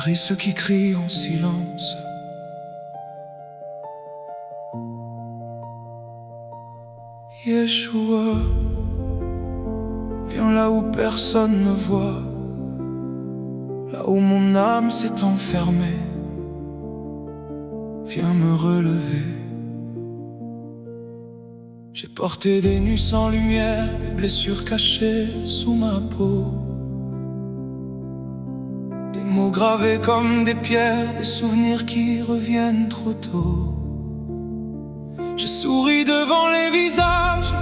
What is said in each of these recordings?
Guéris ceux qui crient en silence. Yeshua, viens là où personne ne voit, là où mon âme s'est enfermée. Viens me relever. J'ai porté des nuits sans lumière, des blessures cachées sous ma peau, des mots gravés comme des pierres, des souvenirs qui reviennent trop tôt. J'ai souri devant les visages,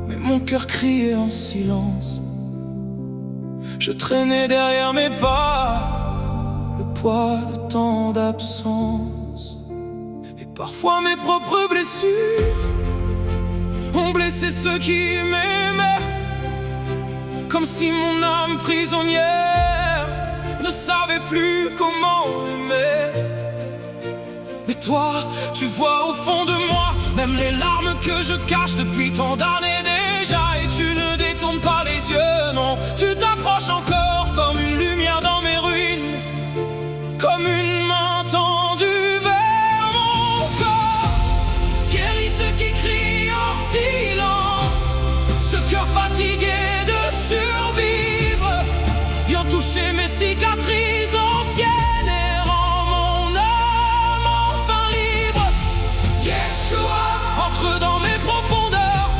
mais mon cœur criait en silence. Je traînais derrière mes pas, le poids de tant d'absence. Et parfois mes propres blessures ont blessé ceux qui m'aimaient, comme si mon âme prisonnière ne savait plus comment aimer. Mais toi, tu vois au fond de moi, même les larmes que je cache depuis tant d'années déjà. Et tu ne détournes pas les yeux, non, tu t'approches encore comme une lumière dans mes ruines, comme une main tendue vers mon corps. Guéris ceux qui crient en silence, ce cœur fatigué de survivre. Viens toucher mes cicatrices anciennes et rends mon âme enfin libre. Yeshua, entre dans mes profondeurs,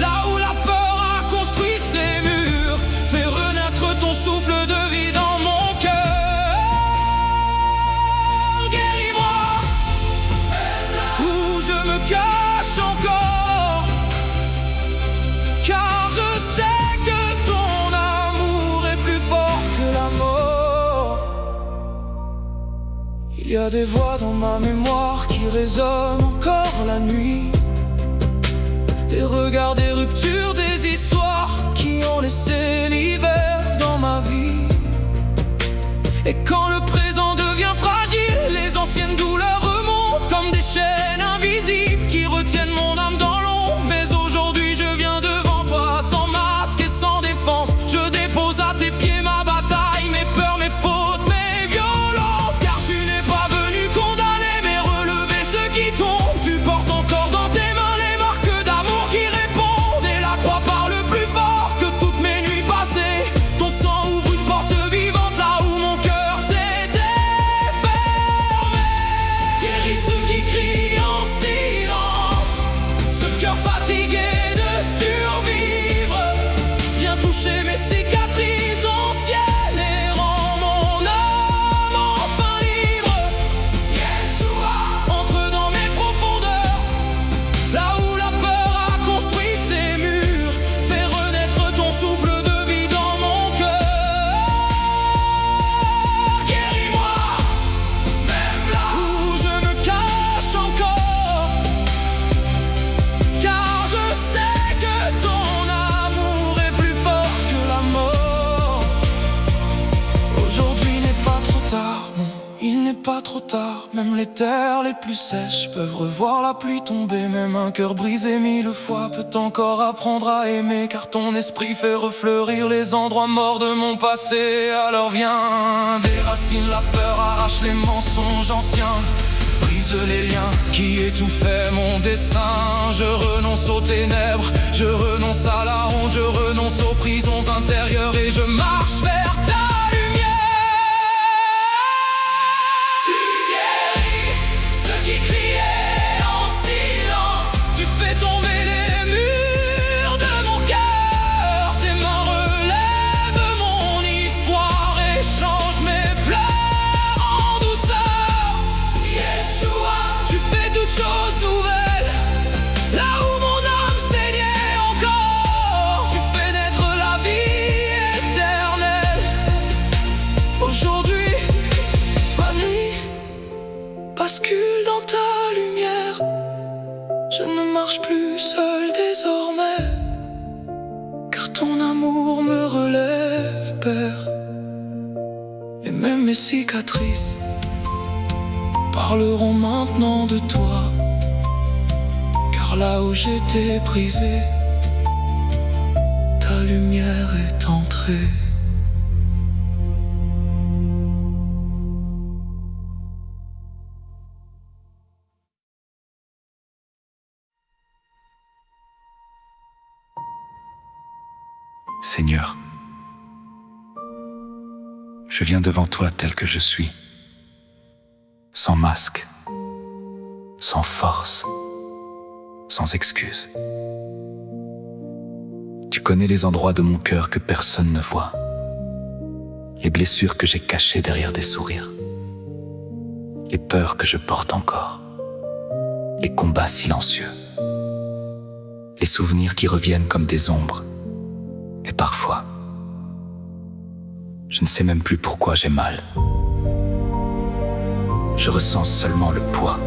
là où la peur a construit ses murs. Fais renaître ton souffle de vie dans mon cœur. Guéris-moi, où je me cache encore, car je sais que ton amour est plus fort que la mort. Il y a des voix dans ma mémoire qui résonnent encore la nuit, des regards, des ruptures, des histoires qui ont laissé l'hiver dans ma vie. Et quand le présent devient fragile, les anciennes douleurs remontent comme des chaînes invisibles qui retiennent mon âme dans l'ombre. Mais aujourd'hui je viens devant toi sans masque et sans défense. Je dépose à tes pieds ma bataille, mes peurs, mes fautes, mes violences. Car tu n'es pas venu condamner mais relever ceux qui tombent. Tu portes encore dans tes mains les marques d'amour qui répondent. Et la croix parle plus fort que toutes mes nuits passées. Ton sang ouvre une porte vivante là où mon cœur s'était fermé. Guéris ceux qui crient en silence, ce cœur fatigué de survivre. Viens toucher mes cicatrices anciennes et rends mon âme enfin libre. Yeshua, entre dans mes profondeurs, là où la peur a construit ses murs. Fais renaître ton souffle de vie dans mon cœur. Guéris-moi, même là où je me cache encore, car je sais que ton amour est plus fort que la mort. Aujourd'hui n'est pas trop tard, non, il n'est pas trop tard. Même les terres les plus sèches peuvent revoir la pluie tomber. Même un cœur brisé 1000 fois peut encore apprendre à aimer, car ton esprit fait refleurir les endroits morts de mon passé. Alors viens, déracine la peur, arrache les mensonges anciens, brise les liens qui étouffaient mon destin. Je renonce aux ténèbres, je renonce à la honte, je renonce aux prisons intérieures et je marche vers ta lumière. Tu guéris ceux qui criaient en silence, tu fais tomber les murs de mon cœur. Tes mains relèvent mon histoire et changent mes pleurs en douceur. Yeshua, tu fais toutes choses nouvelles, là où mon âme saignait encore. Tu fais naître la vie éternelle. Aujourd'hui, ma nuit bascule dans ta lumière. Je ne marche plus seul désormais, car ton amour me relève, Père. Et même mes cicatrices parleront maintenant de toi, car là où j'étais brisé, ta lumière est entrée. Seigneur, je viens devant toi tel que je suis, sans masque, sans force, sans excuse. Tu connais les endroits de mon cœur que personne ne voit, les blessures que j'ai cachées derrière des sourires, les peurs que je porte encore, les combats silencieux, les souvenirs qui reviennent comme des ombres. Et parfois, je ne sais même plus pourquoi j'ai mal. Je ressens seulement le poids,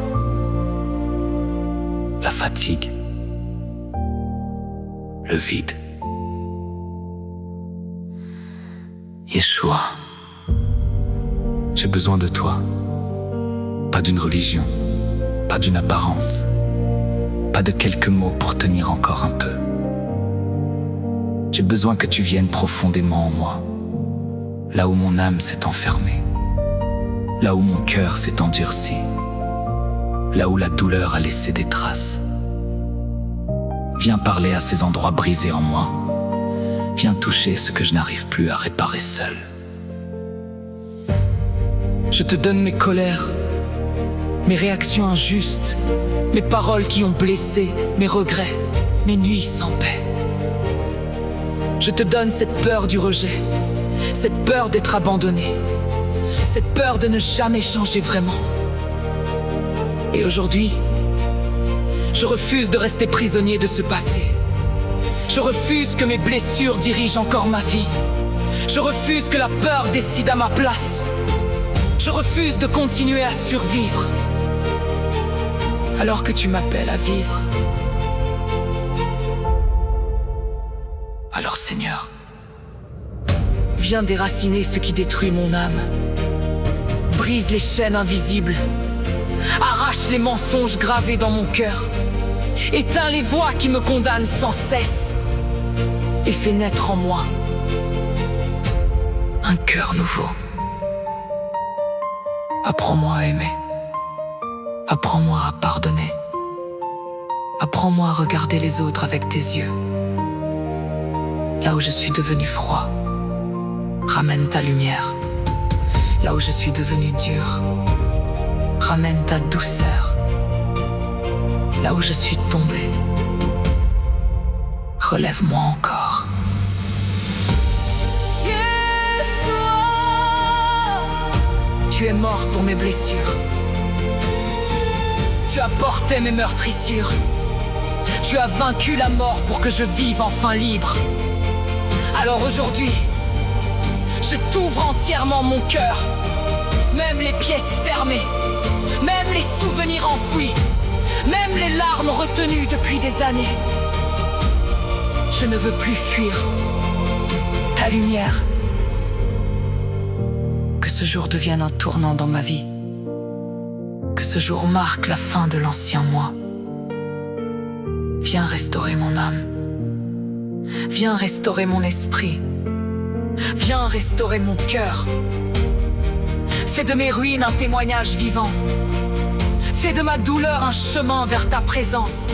la fatigue, le vide. Yeshua, j'ai besoin de toi. Pas d'une religion, pas d'une apparence, pas de quelques mots pour tenir encore un peu. J'ai besoin que tu viennes profondément en moi, là où mon âme s'est enfermée, là où mon cœur s'est endurci, là où la douleur a laissé des traces. Viens parler à ces endroits brisés en moi. Viens toucher ce que je n'arrive plus à réparer seul. Je te donne mes colères, mes réactions injustes, mes paroles qui ont blessé, mes regrets, mes nuits sans paix. Je te donne cette peur du rejet, cette peur d'être abandonné, cette peur de ne jamais changer vraiment. Et aujourd'hui, je refuse de rester prisonnier de ce passé. Je refuse que mes blessures dirigent encore ma vie. Je refuse que la peur décide à ma place. Je refuse de continuer à survivre alors que tu m'appelles à vivre. Alors Seigneur, viens déraciner ce qui détruit mon âme. Brise les chaînes invisibles. Arrache les mensonges gravés dans mon cœur. Éteins les voix qui me condamnent sans cesse. Et fais naître en moi un cœur nouveau. Apprends-moi à aimer. Apprends-moi à pardonner. Apprends-moi à regarder les autres avec tes yeux. Là où je suis devenu froid, ramène ta lumière. Là où je suis devenu dur, ramène ta douceur. Là où je suis tombé, relève-moi encore. Yeshua, tu es mort pour mes blessures. Tu as porté mes meurtrissures. Tu as vaincu la mort pour que je vive enfin libre. Alors aujourd'hui, je t'ouvre entièrement mon cœur. Même les pièces fermées, même les souvenirs enfouis, même les larmes retenues depuis des années. Je ne veux plus fuir ta lumière. Que ce jour devienne un tournant dans ma vie. Que ce jour marque la fin de l'ancien moi. Viens restaurer mon âme. Viens restaurer mon esprit. Viens restaurer mon cœur. Fais de mes ruines un témoignage vivant. Fais de ma douleur un chemin vers ta présence.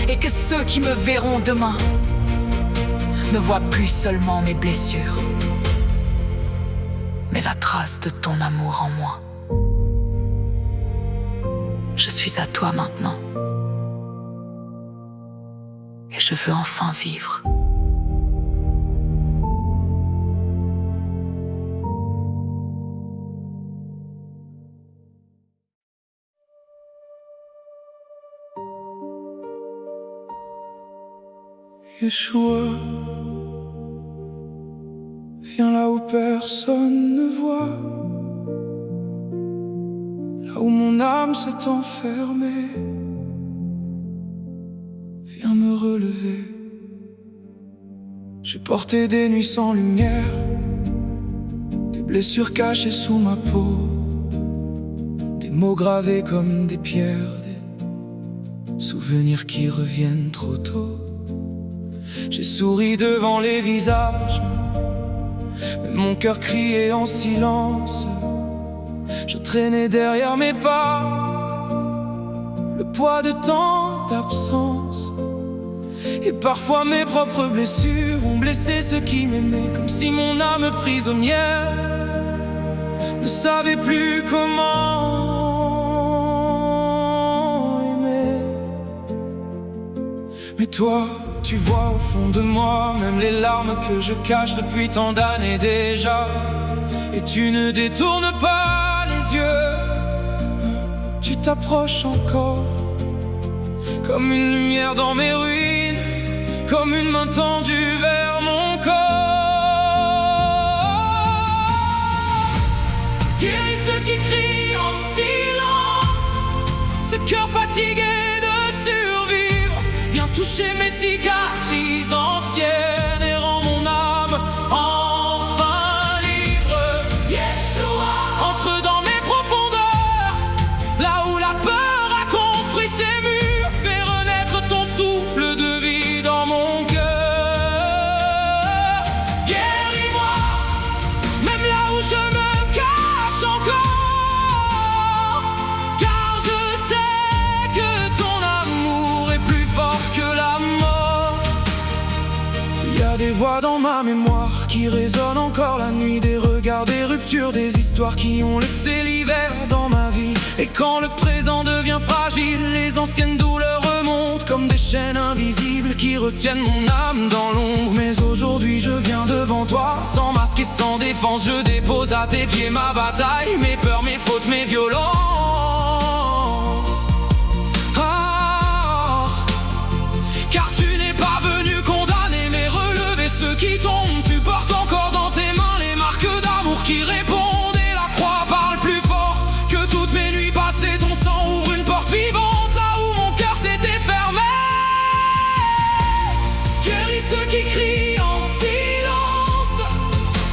Et que ceux qui me verront demain ne voient plus seulement mes blessures, mais la trace de ton amour en moi. Je suis à toi maintenant. Et je veux enfin vivre. Yeshua, viens là où personne ne voit, là où mon âme s'est enfermée. Viens me relever. J'ai porté des nuits sans lumière, des blessures cachées sous ma peau, des mots gravés comme des pierres, des souvenirs qui reviennent trop tôt. J'ai souri devant les visages, mais mon cœur criait en silence. Je traînais derrière mes pas le poids de tant d'absence. Et parfois mes propres blessures ont blessé ceux qui m'aimaient, comme si mon âme prisonnière ne savait plus comment aimer. Mais toi, tu vois au fond de moi même les larmes que je cache depuis tant d'années déjà. Et tu ne détournes pas les yeux, tu t'approches encore, comme une lumière dans mes ruines, comme une main tendue vers mon corps. Guéris ceux qui crient en silence, ce cœur fatigué de survivre. Viens toucher mes cicatrices anciennes et rends mon âme enfin libre. Yeshua, entre dans mes profondeurs, là où la peur a construit ses murs. Fais renaître ton souffle de vie dans mon cœur. Guéris-moi, même là où je me cache encore, car je sais que ton amour est plus fort que la mort. Il y a des voix dans ma mémoire qui résonnent encore la nuit, des regards, des ruptures, des histoires qui ont laissé l'hiver dans ma vie. Et quand le présent devient fragile, les anciennes douleurs remontent comme des chaînes invisibles qui retiennent mon âme dans l'ombre. Mais aujourd'hui je viens devant toi, sans masque et sans défense. Je dépose à tes pieds ma bataille, mes peurs, mes fautes, mes violences. Ah, car tu n'es pas venu condamner mais relever ceux qui tombent. Tu portes encore dans tes mains les marques d'amour qui répondent. Et la croix parle plus fort que toutes mes nuits passées. Ton sang ouvre une porte vivante là où mon cœur s'était fermé. Guéris ceux qui crient en silence,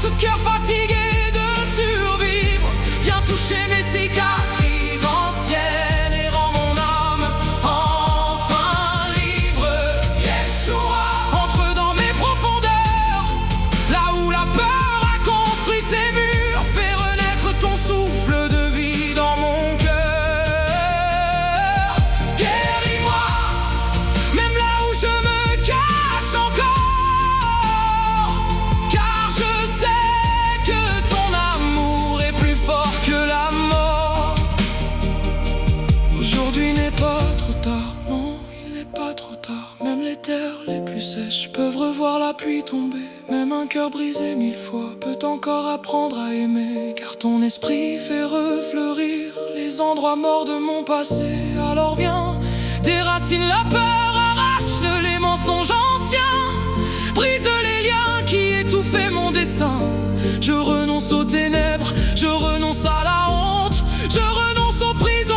ce cœur fatigué de survivre. Viens toucher mes cicatrices anciennes et rends mon âme enfin libre. Yeshua, entre dans mes profondeurs, là où la peur a construit ses murs. Fais renaître ton souffle de vie dans mon cœur. Guéris-moi, même là où je me cache encore, car je sais que ton amour est plus fort que la mort. Aujourd'hui n'est pas trop tard, non, il n'est pas trop tard. Même les terres les plus sèches peuvent revoir la pluie tomber. Même un cœur brisé 1000 fois peut encore apprendre à aimer, car ton esprit fait refleurir les endroits morts de mon passé. Alors viens, déracine la peur, arrache les mensonges anciens, brise les liens qui étouffaient mon destin. Je renonce aux ténèbres, je renonce à la honte, je renonce aux prisons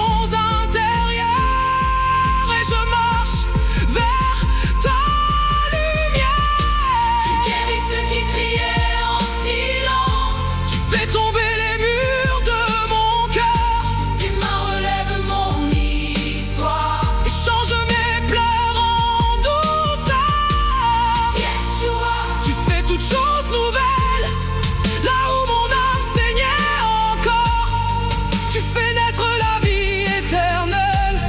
intérieures, et je marche vers ta lumière. Tu guéris ceux qui criaient en silence, tu fais tomber les murs de mon cœur. Tes mains relèvent mon histoire et changent mes pleurs en douceur. Yeshua, tu fais toutes choses nouvelles, là où mon âme saignait encore. Tu fais naître la vie éternelle.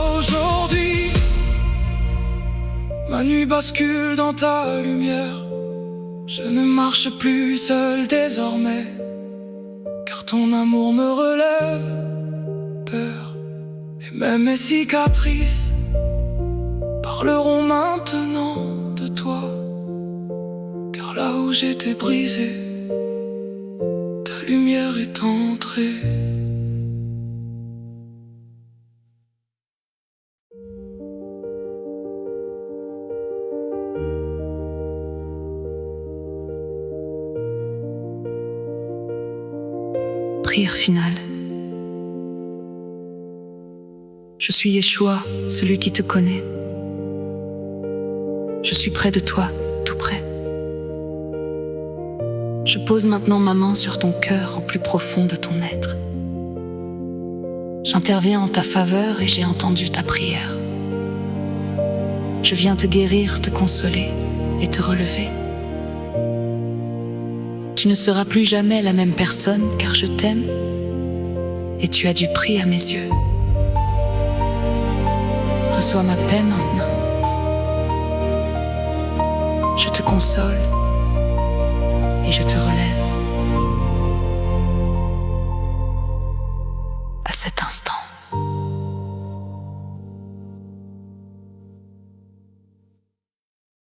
Aujourd'hui, ma nuit bascule dans ta lumière. Je ne marche plus seul désormais, car ton amour me relève. Peur et même mes cicatrices parleront maintenant de toi, car là où j'étais brisé, ta lumière est entrée. Prière finale. Je suis Yeshua, celui qui te connaît. Je suis près de toi, tout près. Je pose maintenant ma main sur ton cœur au plus profond de ton être. J'interviens en ta faveur et j'ai entendu ta prière. Je viens te guérir, te consoler et te relever. Tu ne seras plus jamais la même personne, car je t'aime et tu as du prix à mes yeux. reçois ma paix maintenant. Je te console et je te relève.